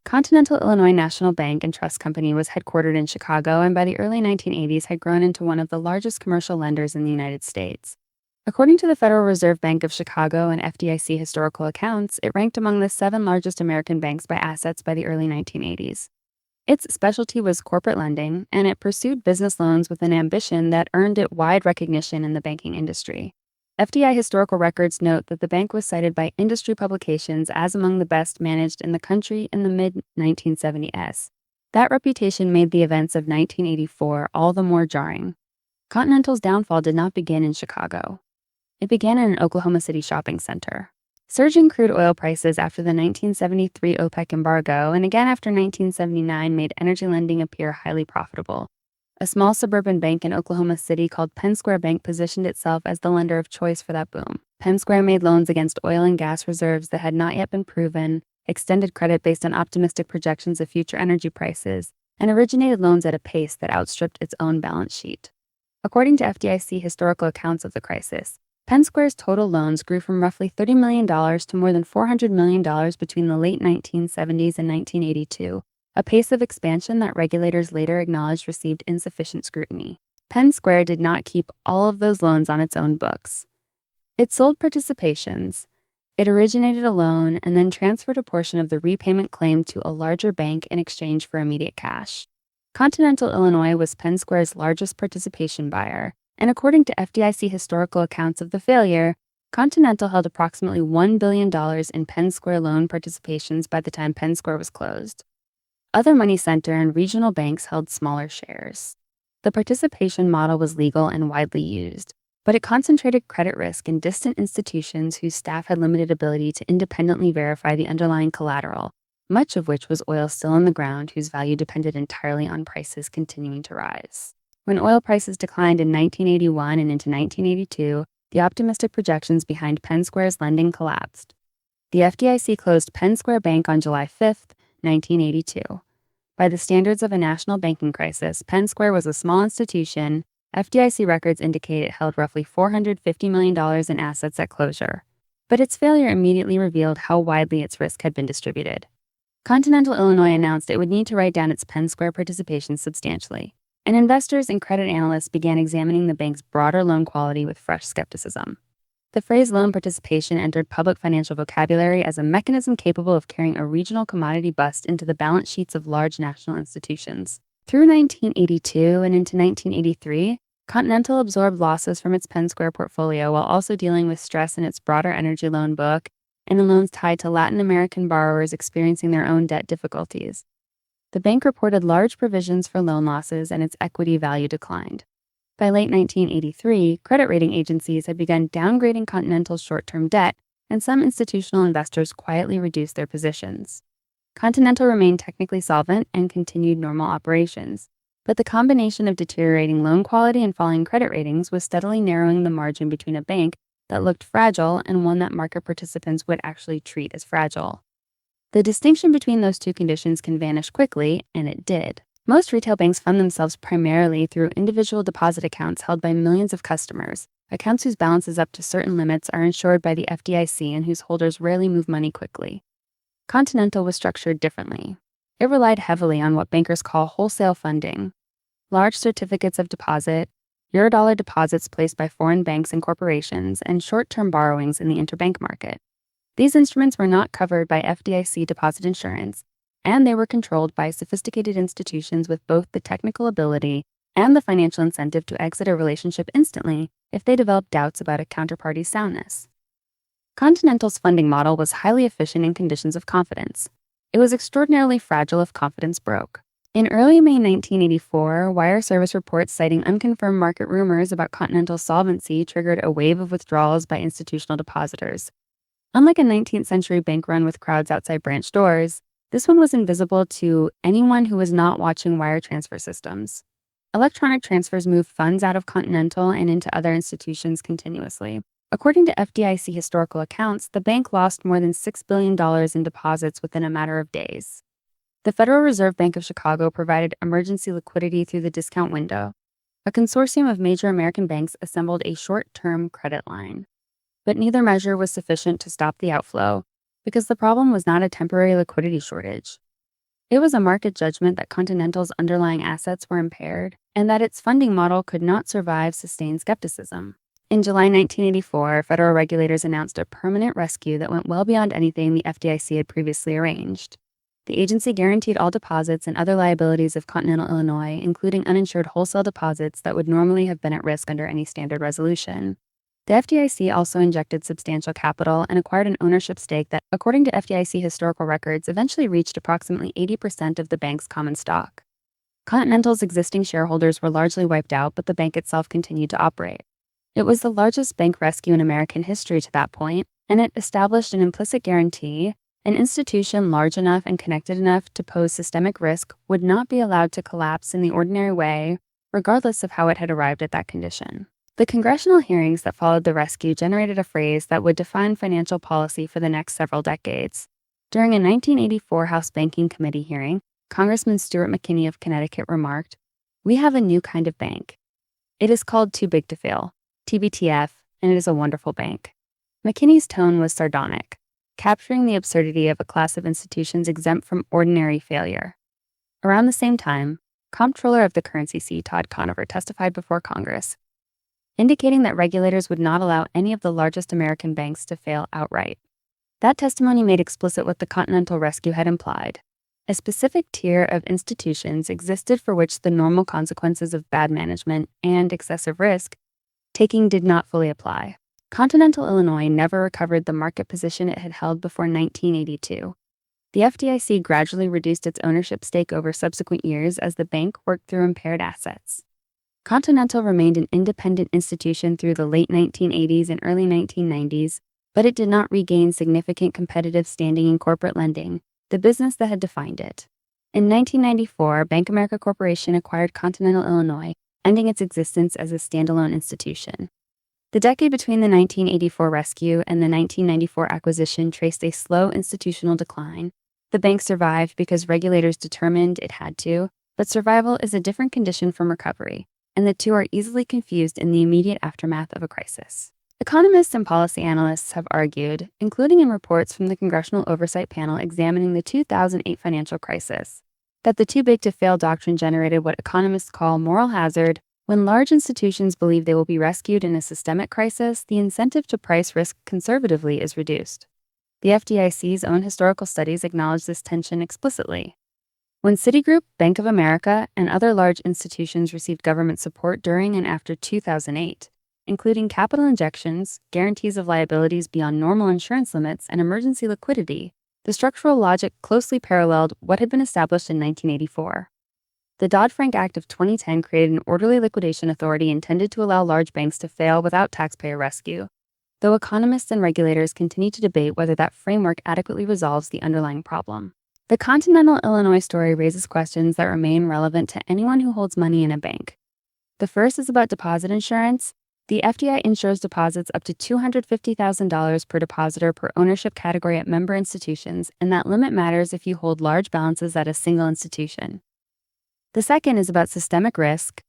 Continental Illinois National Bank and Trust Company was headquartered in Chicago and by the early 1980s had grown into one of the largest commercial lenders in the United States. According to the Federal Reserve Bank of Chicago and FDIC historical accounts, it ranked among the 7 largest American banks by assets by the early 1980s. Its specialty was corporate lending, and it pursued business loans with an ambition that earned it wide recognition in the banking industry. FDI historical records note that the bank was cited by industry publications as among the best managed in the country in the mid-1970s. That reputation made the events of 1984 all the more jarring. Continental's downfall did not begin in Chicago. It began in an Oklahoma City shopping center. Surging crude oil prices after the 1973 OPEC embargo and again after 1979 made energy lending appear highly profitable. A small suburban bank in Oklahoma City called Penn Square Bank positioned itself as the lender of choice for that boom. Penn Square made loans against oil and gas reserves that had not yet been proven, extended credit based on optimistic projections of future energy prices, and originated loans at a pace that outstripped its own balance sheet. According to FDIC historical accounts of the crisis, Penn Square's total loans grew from roughly $30 million to more than $400 million between the late 1970s and 1982. A pace of expansion that regulators later acknowledged received insufficient scrutiny. Penn Square did not keep all of those loans on its own books. It sold participations. It originated a loan and then transferred a portion of the repayment claim to a larger bank in exchange for immediate cash. Continental Illinois was Penn Square's largest participation buyer, and according to FDIC historical accounts of the failure, Continental held approximately $1 billion in Penn Square loan participations by the time Penn Square was closed. Other money center and regional banks held smaller shares. The participation model was legal and widely used, but it concentrated credit risk in distant institutions whose staff had limited ability to independently verify the underlying collateral, much of which was oil still in the ground whose value depended entirely on prices continuing to rise. When oil prices declined in 1981 and into 1982, the optimistic projections behind Penn Square's lending collapsed. The FDIC closed Penn Square Bank on July 5th, 1982. By the standards of a national banking crisis, Penn Square was a small institution. FDIC records indicate it held roughly $450 million in assets at closure. But its failure immediately revealed how widely its risk had been distributed. Continental Illinois announced it would need to write down its Penn Square participation substantially, and investors and credit analysts began examining the bank's broader loan quality with fresh skepticism. The phrase loan participation entered public financial vocabulary as a mechanism capable of carrying a regional commodity bust into the balance sheets of large national institutions. Through 1982 and into 1983, Continental absorbed losses from its Penn Square portfolio while also dealing with stress in its broader energy loan book and in loans tied to Latin American borrowers experiencing their own debt difficulties. The bank reported large provisions for loan losses and its equity value declined. By late 1983, credit rating agencies had begun downgrading Continental's short-term debt, and some institutional investors quietly reduced their positions. Continental remained technically solvent and continued normal operations, but the combination of deteriorating loan quality and falling credit ratings was steadily narrowing the margin between a bank that looked fragile and one that market participants would actually treat as fragile. The distinction between those two conditions can vanish quickly, and it did. Most retail banks fund themselves primarily through individual deposit accounts held by millions of customers, accounts whose balances up to certain limits are insured by the FDIC and whose holders rarely move money quickly. Continental was structured differently. It relied heavily on what bankers call wholesale funding, large certificates of deposit, Eurodollar deposits placed by foreign banks and corporations, and short-term borrowings in the interbank market. These instruments were not covered by FDIC deposit insurance, and they were controlled by sophisticated institutions with both the technical ability and the financial incentive to exit a relationship instantly if they developed doubts about a counterparty's soundness. Continental's funding model was highly efficient in conditions of confidence. It was extraordinarily fragile if confidence broke. In early May 1984, wire service reports citing unconfirmed market rumors about Continental's solvency triggered a wave of withdrawals by institutional depositors. Unlike a 19th century bank run with crowds outside branch doors, this one was invisible to anyone who was not watching wire transfer systems. Electronic transfers moved funds out of Continental and into other institutions continuously. According to FDIC historical accounts, the bank lost more than $6 billion in deposits within a matter of days. The Federal Reserve Bank of Chicago provided emergency liquidity through the discount window. A consortium of major American banks assembled a short-term credit line. But neither measure was sufficient to stop the outflow, because the problem was not a temporary liquidity shortage. It was a market judgment that Continental's underlying assets were impaired and that its funding model could not survive sustained skepticism. In July 1984, federal regulators announced a permanent rescue that went well beyond anything the FDIC had previously arranged. The agency guaranteed all deposits and other liabilities of Continental Illinois, including uninsured wholesale deposits that would normally have been at risk under any standard resolution. The FDIC also injected substantial capital and acquired an ownership stake that, according to FDIC historical records, eventually reached approximately 80% of the bank's common stock. Continental's existing shareholders were largely wiped out, but the bank itself continued to operate. It was the largest bank rescue in American history to that point, and it established an implicit guarantee: an institution large enough and connected enough to pose systemic risk would not be allowed to collapse in the ordinary way, regardless of how it had arrived at that condition. The congressional hearings that followed the rescue generated a phrase that would define financial policy for the next several decades. During a 1984 House Banking Committee hearing, Congressman Stuart McKinney of Connecticut remarked, "We have a new kind of bank. It is called Too Big to Fail, TBTF, and it is a wonderful bank." McKinney's tone was sardonic, capturing the absurdity of a class of institutions exempt from ordinary failure. Around the same time, Comptroller of the Currency C. Todd Conover testified before Congress, indicating that regulators would not allow any of the largest American banks to fail outright. That testimony made explicit what the Continental rescue had implied. A specific tier of institutions existed for which the normal consequences of bad management and excessive risk taking did not fully apply. Continental Illinois never recovered the market position it had held before 1982. The FDIC gradually reduced its ownership stake over subsequent years as the bank worked through impaired assets. Continental remained an independent institution through the late 1980s and early 1990s, but it did not regain significant competitive standing in corporate lending, the business that had defined it. In 1994, Bank America Corporation acquired Continental Illinois, ending its existence as a standalone institution. The decade between the 1984 rescue and the 1994 acquisition traced a slow institutional decline. The bank survived because regulators determined it had to, but survival is a different condition from recovery, and the two are easily confused in the immediate aftermath of a crisis. Economists and policy analysts have argued, including in reports from the Congressional Oversight Panel examining the 2008 financial crisis, that the too big to fail doctrine generated what economists call moral hazard. When large institutions believe they will be rescued in a systemic crisis, the incentive to price risk conservatively is reduced. The FDIC's own historical studies acknowledge this tension explicitly. When Citigroup, Bank of America, and other large institutions received government support during and after 2008, including capital injections, guarantees of liabilities beyond normal insurance limits, and emergency liquidity, the structural logic closely paralleled what had been established in 1984. The Dodd-Frank Act of 2010 created an orderly liquidation authority intended to allow large banks to fail without taxpayer rescue, though economists and regulators continue to debate whether that framework adequately resolves the underlying problem. The Continental Illinois story raises questions that remain relevant to anyone who holds money in a bank. The first is about deposit insurance. The FDI insures deposits up to $250,000 per depositor per ownership category at member institutions, and that limit matters if you hold large balances at a single institution. The second is about systemic risk.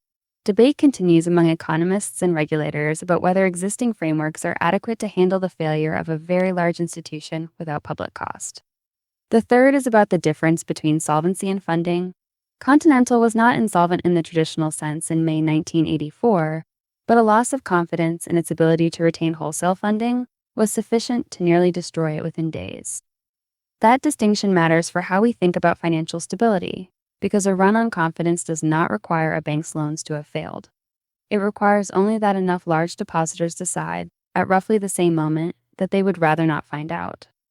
Debate continues among economists and regulators about whether existing frameworks are adequate to handle the failure of a very large institution without public cost. The third is about the difference between solvency and funding. Continental was not insolvent in the traditional sense in May 1984, but a loss of confidence in its ability to retain wholesale funding was sufficient to nearly destroy it within days. That distinction matters for how we think about financial stability, because a run on confidence does not require a bank's loans to have failed. It requires only that enough large depositors decide, at roughly the same moment, that they would rather not find out.